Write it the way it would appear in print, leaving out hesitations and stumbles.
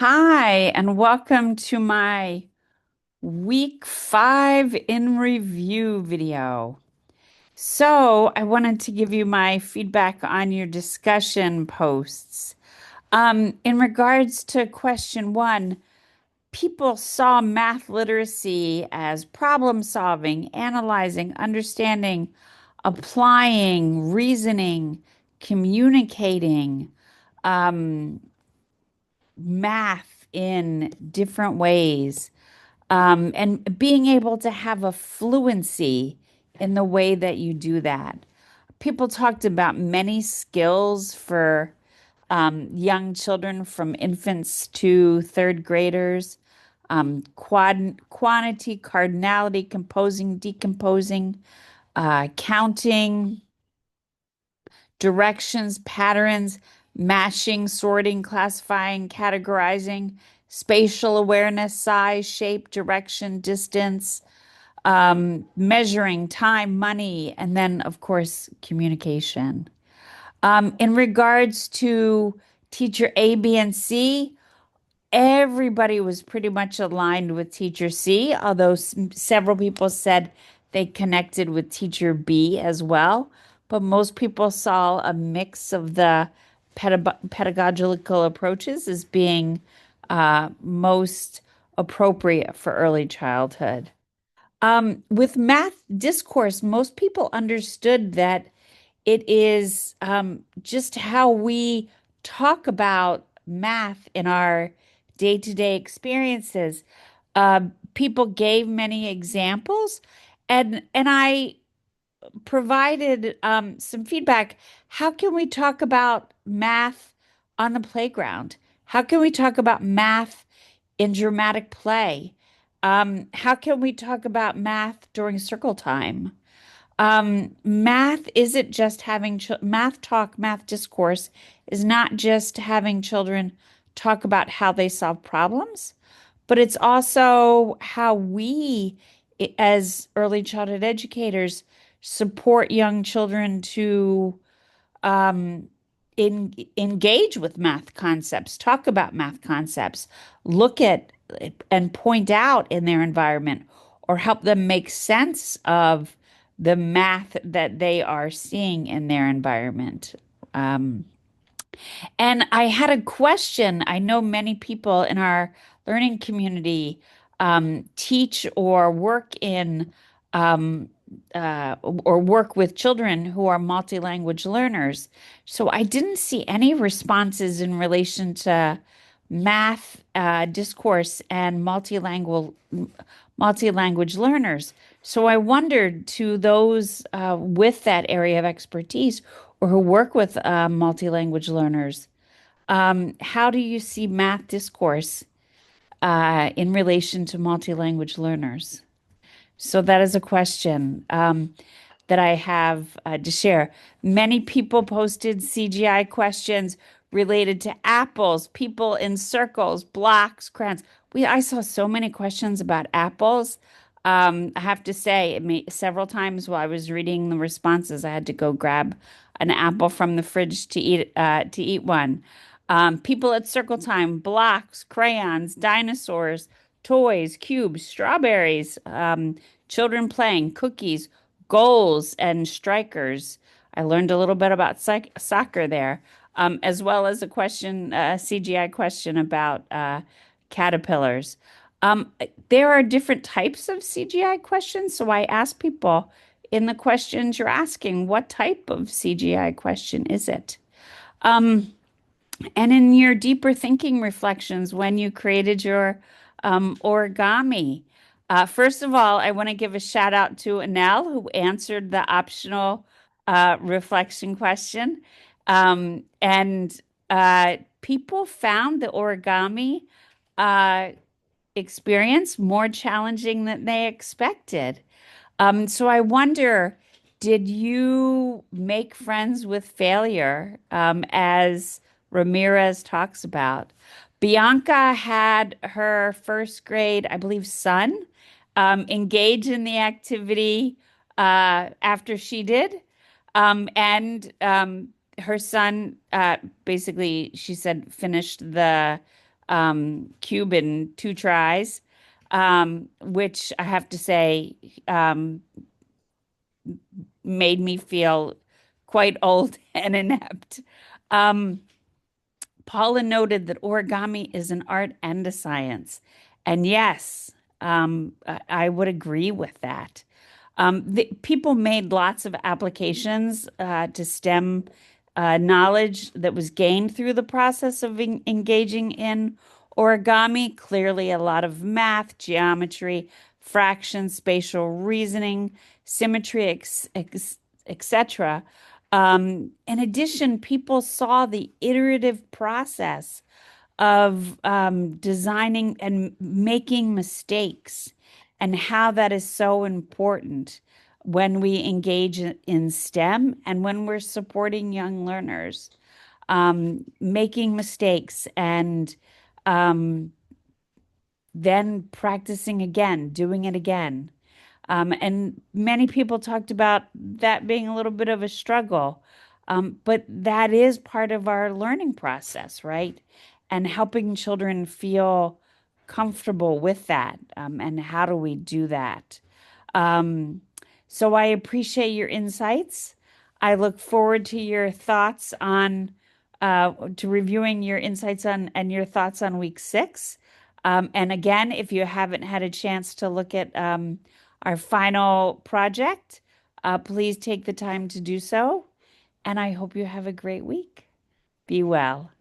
Hi, and welcome to my week 5 in review video. So, I wanted to give you my feedback on your discussion posts. In regards to question one, people saw math literacy as problem solving, analyzing, understanding, applying, reasoning, communicating. Um, Math in different ways, and being able to have a fluency in the way that you do that. People talked about many skills for young children from infants to third graders, quantity, cardinality, composing, decomposing, counting, directions, patterns, mashing, sorting, classifying, categorizing, spatial awareness, size, shape, direction, distance, measuring time, money, and then, of course, communication. In regards to teacher A, B, and C, everybody was pretty much aligned with teacher C, although several people said they connected with teacher B as well. But most people saw a mix of the pedagogical approaches as being most appropriate for early childhood. With math discourse, most people understood that it is just how we talk about math in our day-to-day experiences. People gave many examples, and I provided some feedback. How can we talk about math on the playground? How can we talk about math in dramatic play? How can we talk about math during circle time? Math isn't just having math talk, math discourse is not just having children talk about how they solve problems, but it's also how we, as early childhood educators, support young children to um, engage with math concepts, talk about math concepts, look at and point out in their environment, or help them make sense of the math that they are seeing in their environment. Um, and I had a question. I know many people in our learning community teach or work in or work with children who are multi-language learners. So I didn't see any responses in relation to math discourse and multi-language learners. So I wondered to those with that area of expertise or who work with multi-language learners, how do you see math discourse in relation to multi-language learners? So that is a question that I have to share. Many people posted CGI questions related to apples, people in circles, blocks, crayons. I saw so many questions about apples. I have to say, several times while I was reading the responses, I had to go grab an apple from the fridge to eat one. People at circle time, blocks, crayons, dinosaurs, toys, cubes, strawberries, children playing, cookies, goals, and strikers. I learned a little bit about soccer there, as well as a CGI question about caterpillars. There are different types of CGI questions, so I ask people in the questions you're asking, what type of CGI question is it? Um, and in your deeper thinking reflections, when you created your origami, first of all, I want to give a shout out to Anel, who answered the optional reflection question. And people found the origami uh, experience more challenging than they expected. So I wonder, did you make friends with failure, as Ramirez talks about? Bianca had her first grade, I believe, son engage in the activity after she did. And her son basically, she said, finished the cube in 2 tries, which I have to say um, made me feel quite old and inept. Um, Paula noted that origami is an art and a science. And yes, I would agree with that. People made lots of applications to STEM knowledge that was gained through the process of engaging in origami. Clearly, a lot of math, geometry, fractions, spatial reasoning, symmetry, etc. In addition, people saw the iterative process of designing and making mistakes and how that is so important when we engage in STEM and when we're supporting young learners. Making mistakes and um, then practicing again, doing it again. And many people talked about that being a little bit of a struggle. But that is part of our learning process, right? And helping children feel comfortable with that. And how do we do that? Um, so I appreciate your insights. I look forward to your thoughts on to reviewing your insights on and your thoughts on week 6. And again, if you haven't had a chance to look at our final project, please take the time to do so. And I hope you have a great week. Be well.